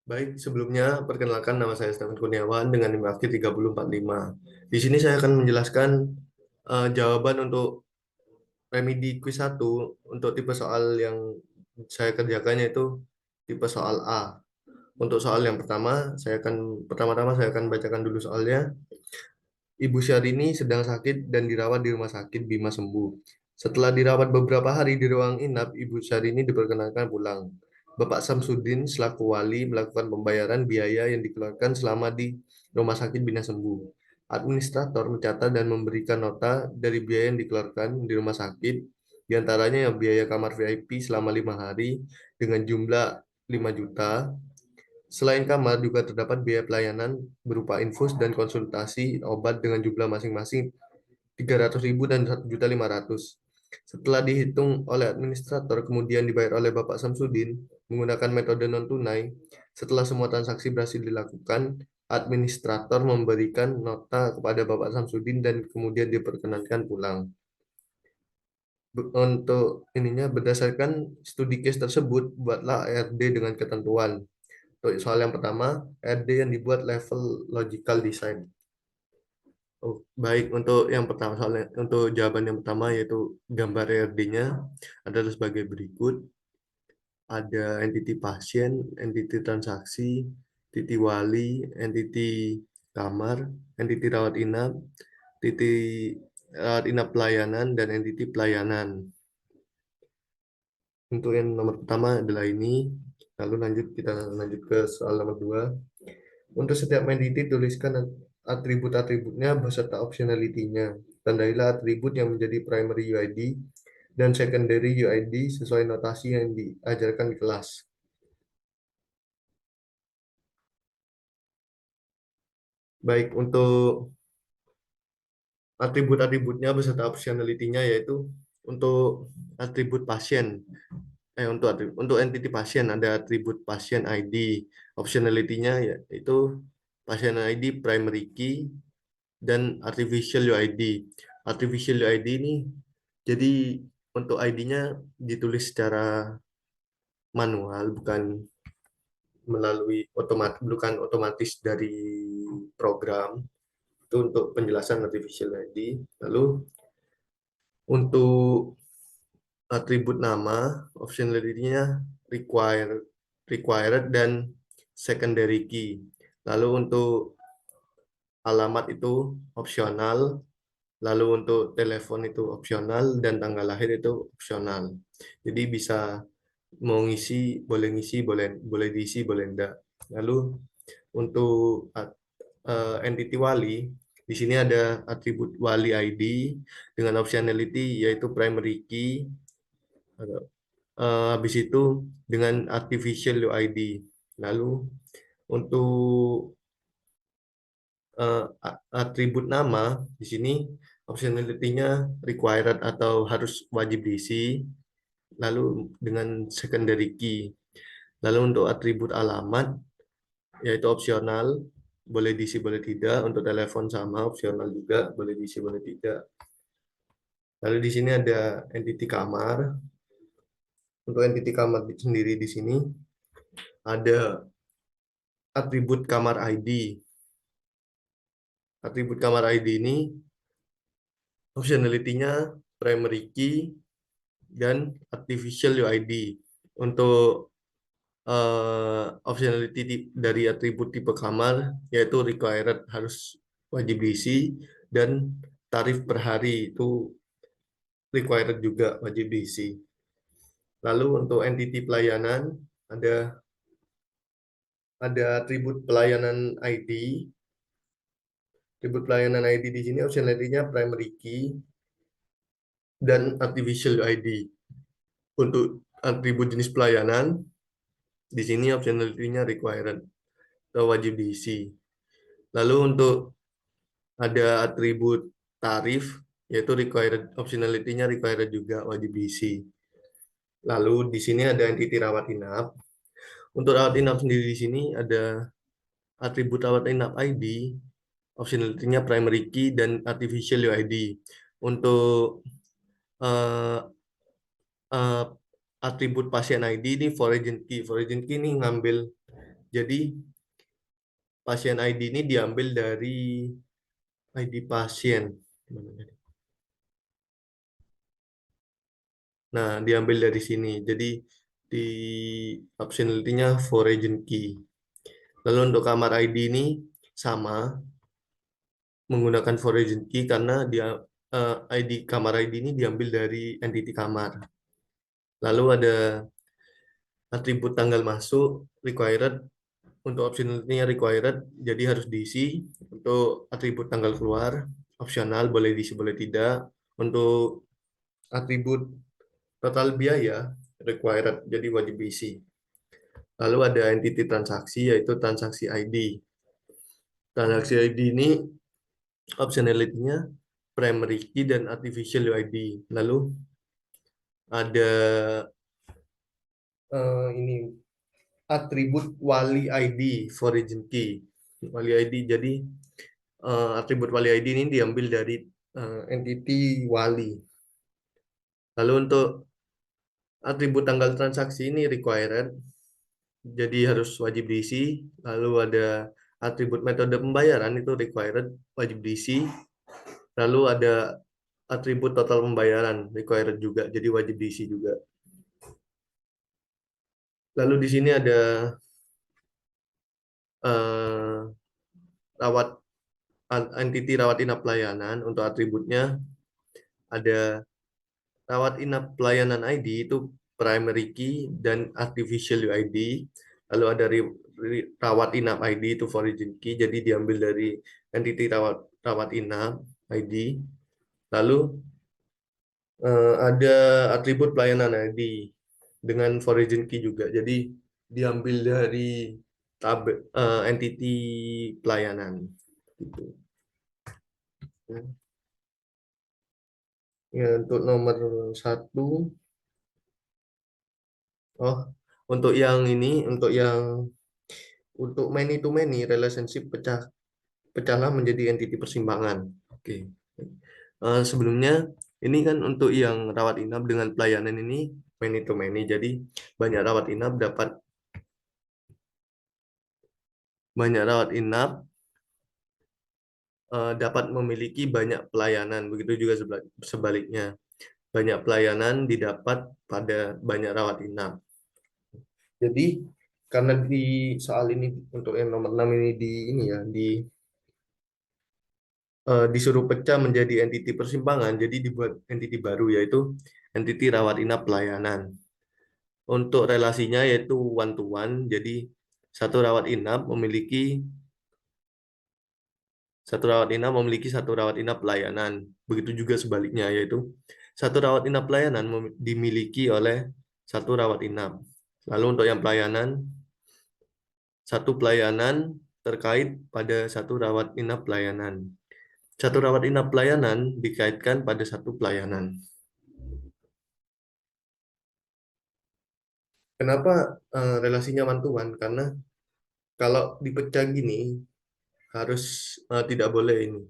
Baik, sebelumnya perkenalkan nama saya Stefan Kurniawan dengan NIM Aktif 3045. Di sini saya akan menjelaskan jawaban untuk remedi quiz 1 untuk tipe soal yang saya kerjakan yaitu tipe soal A. Untuk soal yang pertama-tama saya akan bacakan dulu soalnya. Ibu Syahrini sedang sakit dan dirawat di rumah sakit Bima Sembuh. Setelah dirawat beberapa hari di ruang inap, Ibu Syahrini diperkenankan pulang. Bapak Samsudin selaku wali melakukan pembayaran biaya yang dikeluarkan selama di rumah sakit Bina Sembuh. Administrator mencatat dan memberikan nota dari biaya yang dikeluarkan di rumah sakit, diantaranya yang biaya kamar VIP selama 5 hari dengan jumlah 5 juta. Selain kamar, juga terdapat biaya pelayanan berupa infus dan konsultasi obat dengan jumlah masing-masing 300.000 dan 1.500.000. Setelah dihitung oleh administrator, kemudian dibayar oleh Bapak Samsudin menggunakan metode non-tunai. Setelah semua transaksi berhasil dilakukan, administrator memberikan nota kepada Bapak Samsudin dan kemudian diperkenankan pulang. Untuk ininya, berdasarkan studi case tersebut, buatlah ARD dengan ketentuan. Untuk soal yang pertama, RD yang dibuat level logical design. Oh, baik, untuk yang pertama untuk jawaban yang pertama yaitu gambar RD-nya adalah sebagai berikut. Ada entiti pasien, entiti transaksi, entiti wali, entiti kamar, entiti rawat inap, entiti rawat inap pelayanan, dan entiti pelayanan. Untuk yang nomor pertama adalah ini. Lalu kita lanjut ke soal nomor 2. Untuk setiap entity, tuliskan atribut-atributnya beserta optionality-nya. Tandailah atribut yang menjadi primary UID dan secondary UID sesuai notasi yang diajarkan di kelas. Baik, untuk atribut-atributnya beserta optionality-nya yaitu untuk atribut pasien. Untuk entity pasien ada atribut pasien ID. Optionality-nya yaitu pasien ID primary key dan artificial UID. Artificial UID ini jadi untuk ID-nya ditulis secara manual, bukan otomatis dari program. Itu untuk penjelasan artificial UID. Lalu untuk atribut nama, optionality-nya required dan secondary key. Lalu untuk alamat itu opsional, lalu untuk telepon itu opsional, dan tanggal lahir itu opsional. Jadi bisa mau ngisi, boleh boleh diisi, boleh enggak. Lalu untuk entity wali, di sini ada atribut wali ID dengan optionality yaitu primary key. Habis itu dengan artificial UID. Lalu untuk atribut nama di sini optionality-nya required atau harus wajib diisi, lalu dengan secondary key. Lalu untuk atribut alamat yaitu opsional, boleh diisi boleh tidak. Untuk telepon sama opsional juga, boleh diisi boleh tidak. Lalu di sini ada entity kamar. Untuk entity kamar sendiri di sini ada atribut kamar ID. Atribut kamar ID ini optionality-nya primary key dan artificial UID. Untuk optionality dari atribut tipe kamar yaitu required harus wajib diisi dan tarif per hari itu required juga wajib diisi. Lalu untuk entity pelayanan ada atribut pelayanan ID. Atribut pelayanan ID di sini optionality-nya primary key dan artificial ID. Untuk atribut jenis pelayanan di sini optionality-nya required atau wajib diisi. Lalu untuk ada atribut tarif yaitu required, optionality-nya required juga wajib diisi. Lalu di sini ada entity rawat inap. Untuk rawat inap sendiri di sini ada atribut rawat inap ID, optionality-nya primary key dan artificial UID. Untuk uh, uh, atribut pasien ID ini foreign key. Foreign key ini ngambil Jadi pasien ID ini diambil dari ID pasien. Nah, diambil dari sini. Jadi di optionality-nya for agent key. Lalu untuk kamar ID ini sama menggunakan for agent key karena dia ID kamar ID ini diambil dari entity kamar. Lalu ada atribut tanggal masuk required untuk optionality-nya required jadi harus diisi. Untuk atribut tanggal keluar opsional boleh diisi boleh tidak. Untuk atribut total biaya required jadi wajib diisi. Lalu ada entity transaksi yaitu transaksi ID. Transaksi ID ini optionality-nya primary key dan artificial UID. Lalu ada ini atribut wali ID for agent key. Wali ID jadi atribut wali ID ini diambil dari entity wali. Lalu untuk atribut tanggal transaksi ini required jadi harus wajib diisi. Lalu ada atribut metode pembayaran itu required wajib diisi. Lalu ada atribut total pembayaran required juga jadi wajib diisi juga. Lalu di sini ada eh, rawat entity rawat inap pelayanan untuk atributnya ada rawat inap pelayanan ID itu primary key dan artificial UID. Lalu ada rawat inap ID itu origin key jadi diambil dari entity rawat rawat inap ID. Lalu ada atribut pelayanan ID dengan origin key juga. Jadi diambil dari entity pelayanan gitu. Ya, untuk nomor satu, oh, untuk yang ini, untuk many to many relationship pecahlah menjadi entity persimpangan. Oke. Sebelumnya ini kan untuk yang rawat inap dengan pelayanan ini many to many. Jadi banyak rawat inap dapat memiliki banyak pelayanan. Begitu juga sebaliknya. Banyak pelayanan didapat pada banyak rawat inap. Jadi karena di soal ini untuk yang nomor 6 ini disuruh pecah menjadi entity persimpangan, jadi dibuat entity baru yaitu entity rawat inap pelayanan. Untuk relasinya yaitu one to one, jadi satu rawat inap memiliki satu rawat inap pelayanan. Begitu juga sebaliknya yaitu satu rawat inap pelayanan dimiliki oleh satu rawat inap. Lalu untuk yang pelayanan satu pelayanan terkait pada satu rawat inap pelayanan. Satu rawat inap pelayanan dikaitkan pada satu pelayanan. Kenapa relasinya one to one? Karena kalau dipecah gini harus tidak boleh ini,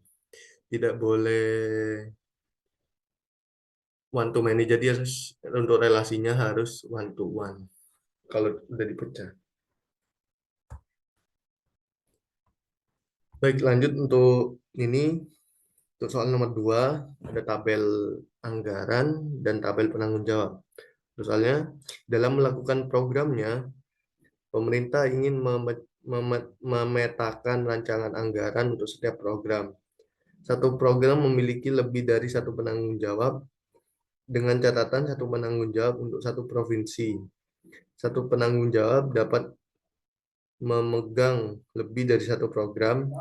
tidak boleh one to many. Jadi harus untuk relasinya harus one to one. Kalau udah dipecah. Baik, lanjut untuk ini. Untuk soal nomor 2, ada tabel anggaran dan tabel penanggung jawab. Misalnya, dalam melakukan programnya, pemerintah ingin memetakan rancangan anggaran untuk setiap program. Satu program memiliki lebih dari satu penanggung jawab, dengan catatan satu penanggung jawab untuk satu provinsi. Satu penanggung jawab dapat memegang lebih dari satu program,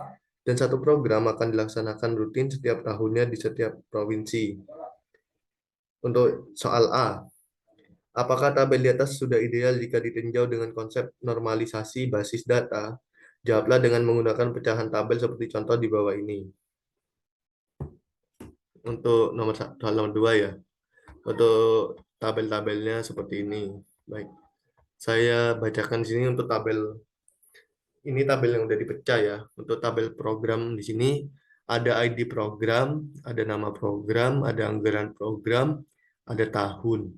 dan satu program akan dilaksanakan rutin setiap tahunnya di setiap provinsi. Untuk soal A, apakah tabel di atas sudah ideal jika ditinjau dengan konsep normalisasi basis data? Jawablah dengan menggunakan pecahan tabel seperti contoh di bawah ini. Untuk soal nomor 2 ya. Untuk tabel-tabelnya seperti ini. Baik. Saya bacakan di sini untuk tabel. Ini tabel yang udah dipecah ya. Untuk tabel program di sini ada ID program, ada nama program, ada anggaran program, ada tahun.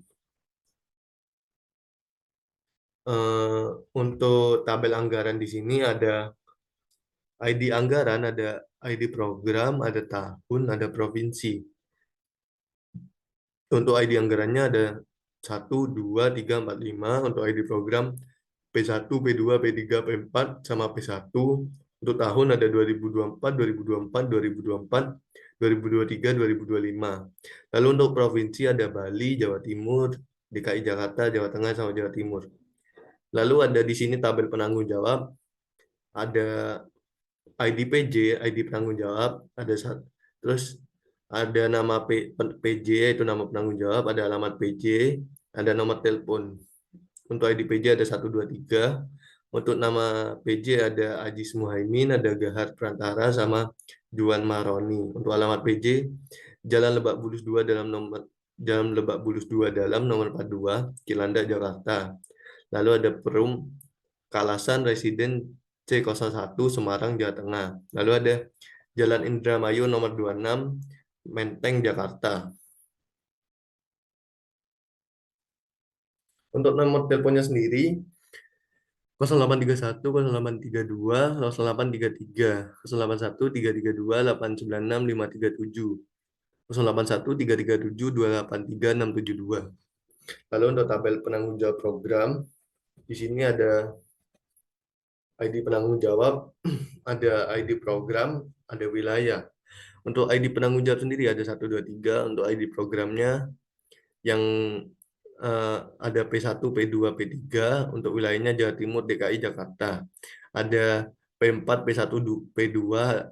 Eh, untuk tabel anggaran di sini ada ID anggaran, ada ID program, ada tahun, ada provinsi. Untuk ID anggarannya ada 1, 2, 3, 4, 5. Untuk ID program P1, P2, P3, P4, sama P1. Untuk tahun ada 2024, 2024, 2024, 2023, 2025. Lalu untuk provinsi ada Bali, Jawa Timur, DKI Jakarta, Jawa Tengah, sama Jawa Timur. Lalu ada di sini tabel penanggung jawab, ada ID PJ, ID penanggung jawab, ada satu. Terus ada nama PJ, itu nama penanggung jawab, ada alamat PJ, ada nomor telepon. Untuk ID PJ ada 1, 2, 3. Untuk nama PJ ada Ajis Muhaimin, ada Gahar Prantara, sama Juan Maroni. Untuk alamat PJ, Jalan Lebak Bulus 2 dalam nomor Jalan Lebak Bulus 2 dalam nomor 42, Cilandak, Jakarta. Lalu ada Perum Kalasan Residen C01 Semarang, Jawa Tengah. Lalu ada Jalan Indramayu nomor 26 Menteng, Jakarta. Untuk nomor teleponnya sendiri 0831 0832 0833 081 332 896 537 081 337 283 672. Lalu untuk tabel penanggung jawab program, di sini ada ID penanggung jawab, ada ID program, ada wilayah. Untuk ID penanggung jawab sendiri ada 1, 2, 3. Untuk ID programnya yang ada P1, P2, P3. Untuk wilayahnya Jawa Timur, DKI, Jakarta. Ada P4, P1, P2.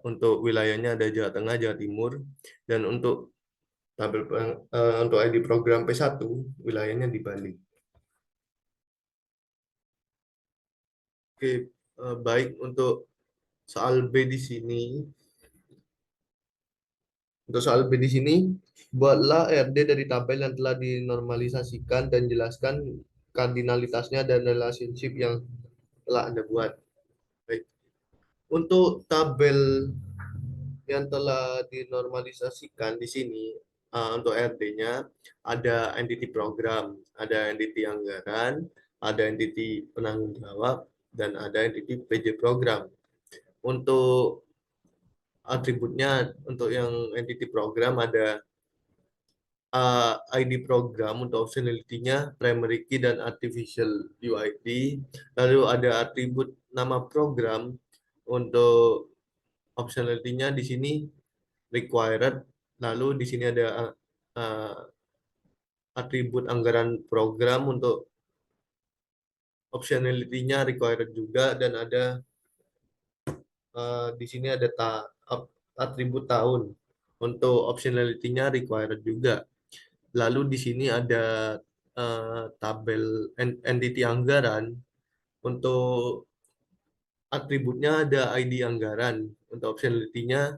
Untuk wilayahnya ada Jawa Tengah, Jawa Timur. Dan untuk untuk ID program P1, wilayahnya di Bali. Oke, baik untuk soal B di sini. Untuk soal B di sini, buatlah RD dari tabel yang telah dinormalisasikan dan jelaskan kardinalitasnya dan relationship yang telah Anda buat. Baik. Untuk tabel yang telah dinormalisasikan di sini, untuk RD-nya ada entity program, ada entity anggaran, ada entity penanggung jawab, dan ada entity PJ program. Untuk atributnya, untuk yang entity program ada ID program. Untuk optionality-nya primary key dan artificial UID. Lalu ada atribut nama program. Untuk optionality-nya di sini required. Lalu di sini ada uh, atribut anggaran program. Untuk optionality-nya required juga, dan ada di sini ada atribut tahun. Untuk optionality-nya required juga. Lalu di sini ada tabel entity anggaran. Untuk atributnya ada ID anggaran. Untuk optionality-nya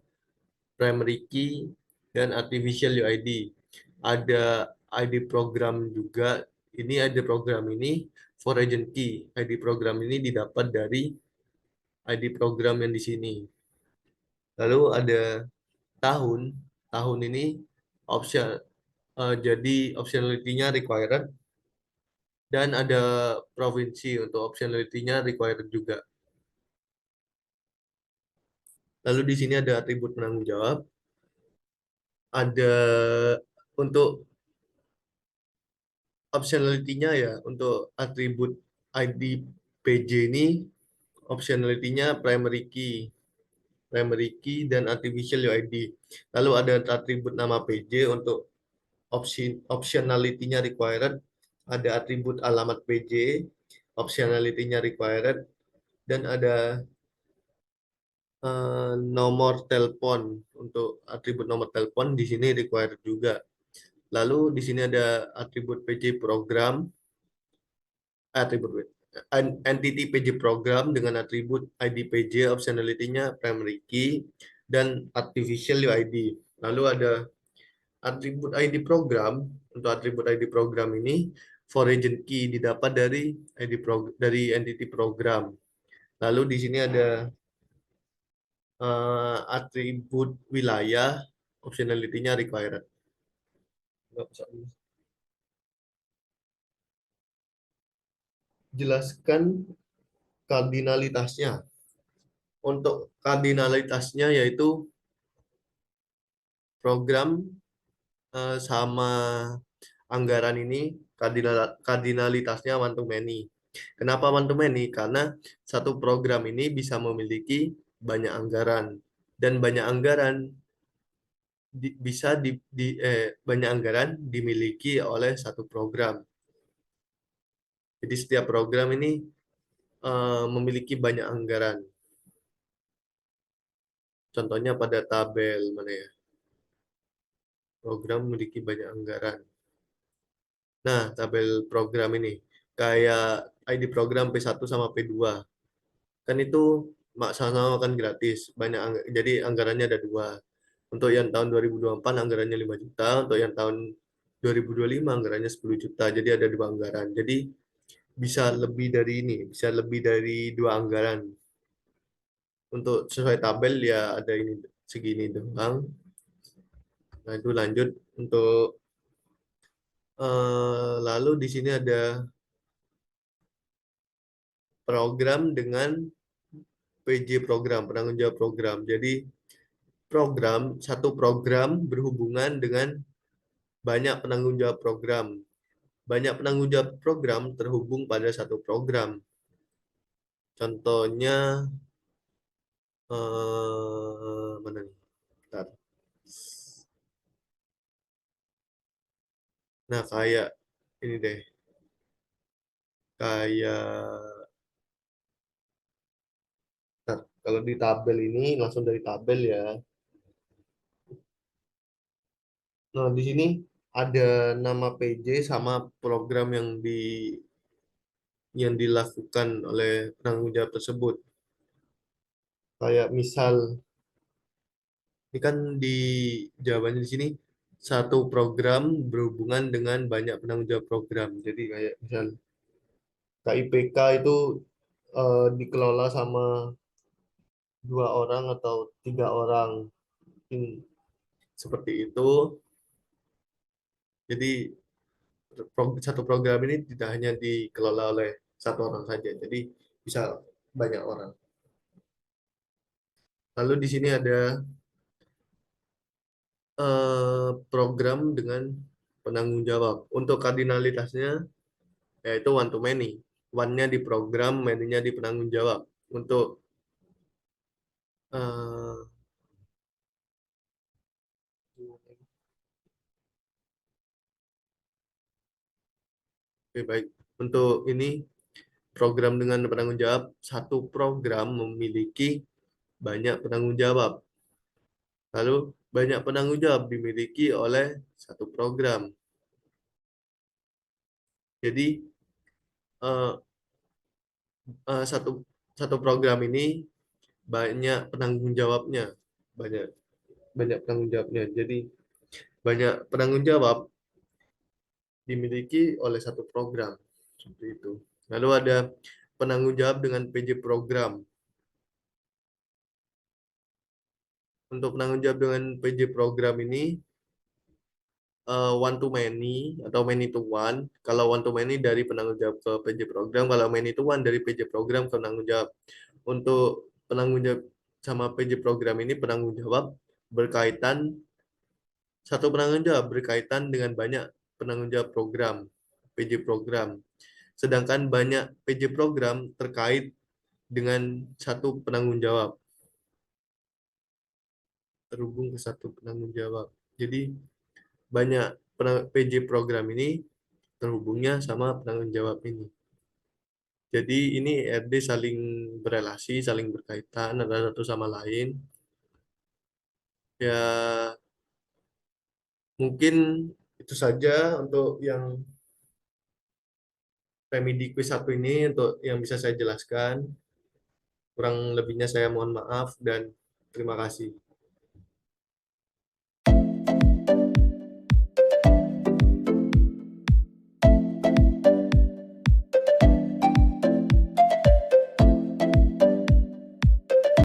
primary key dan artificial UID. Ada ID program juga. Ini ID program ini for agent key. ID program ini didapat dari ID program yang di sini. Lalu ada tahun. Tahun ini option jadi optionality-nya required, dan ada provinsi. Untuk optionality-nya required juga. Lalu di sini ada atribut penanggung jawab. Ada untuk optionality-nya ya, untuk atribut ID PJ ini optionality-nya primary key dan artificial UID. Lalu ada atribut nama PJ. Untuk optionality-nya required, ada atribut alamat PJ, optionality-nya required, dan ada nomor telepon. Untuk atribut nomor telepon di sini required juga. Lalu di sini ada atribut PJ program, atribut entity PJ program dengan atribut ID PJ, optionality-nya primary key dan artificial UID. Lalu ada atribut ID program. Untuk atribut ID program ini foreign key didapat dari dari entity program. Lalu di sini ada atribut wilayah, optionality-nya required. Nggak bisa. jelaskan kardinalitasnya. Untuk kardinalitasnya yaitu program sama anggaran ini kardinalitasnya one to many. Kenapa one to many? Karena satu program ini bisa memiliki banyak anggaran dan banyak anggaran bisa banyak anggaran dimiliki oleh satu program. Jadi setiap program ini memiliki banyak anggaran. Contohnya pada tabel mana ya? Program memiliki banyak anggaran. Nah, tabel program ini kayak ID program P1 sama P2. Kan itu sama-sama makan gratis. Jadi anggarannya ada dua. Untuk yang tahun 2024 anggarannya 5 juta, untuk yang tahun 2025 anggarannya 10 juta. Jadi ada dua anggaran. Jadi bisa lebih dari ini, bisa lebih dari dua anggaran. Untuk sesuai tabel ya ada ini segini doang. Nah, itu lanjut untuk lalu di sini ada program dengan PJ program, penanggung jawab program. Jadi satu program berhubungan dengan banyak penanggung jawab program. Banyak penanggung jawab program terhubung pada satu program. Contohnya mana nih? Bentar. Nah, kayak ini deh. Kayak bentar. Kalau di tabel ini langsung dari tabel ya. Nah, di sini ada nama PJ sama program yang dilakukan oleh penanggung jawab tersebut. Kayak misal, ini kan di jawabannya di sini satu program berhubungan dengan banyak penanggung jawab program. Jadi kayak misal KIPK itu dikelola sama dua orang atau tiga orang. Hmm, seperti itu. Jadi satu program ini tidak hanya dikelola oleh satu orang saja. Jadi bisa banyak orang. Lalu di sini ada program dengan penanggung jawab. Untuk kardinalitasnya yaitu one to many. One-nya di program, many-nya di penanggung jawab. Untuk eh, oke, baik. Untuk ini program dengan penanggung jawab, satu program memiliki banyak penanggung jawab. Lalu banyak penanggung jawab dimiliki oleh satu program. Jadi eh, satu satu program ini banyak penanggung jawabnya, banyak banyak penanggung jawabnya. Jadi banyak penanggung jawab dimiliki oleh satu program seperti itu. Lalu ada penanggung jawab dengan PJ program. Untuk penanggung jawab dengan PJ program ini one to many atau many to one. Kalau one to many dari penanggung jawab ke PJ program, kalau many to one dari PJ program ke penanggung jawab. Untuk penanggung jawab sama PJ program ini penanggung jawab berkaitan satu penanggung jawab berkaitan dengan banyak penanggung jawab program PJ program. Sedangkan banyak PJ program terkait dengan satu penanggung jawab, terhubung ke satu penanggung jawab. Jadi banyak PJ program ini terhubungnya sama penanggung jawab ini. Jadi ini RD saling berelasi, saling berkaitan antara satu sama lain. Ya mungkin itu saja untuk yang remedi quiz satu ini untuk yang bisa saya jelaskan. Kurang lebihnya saya mohon maaf dan terima kasih.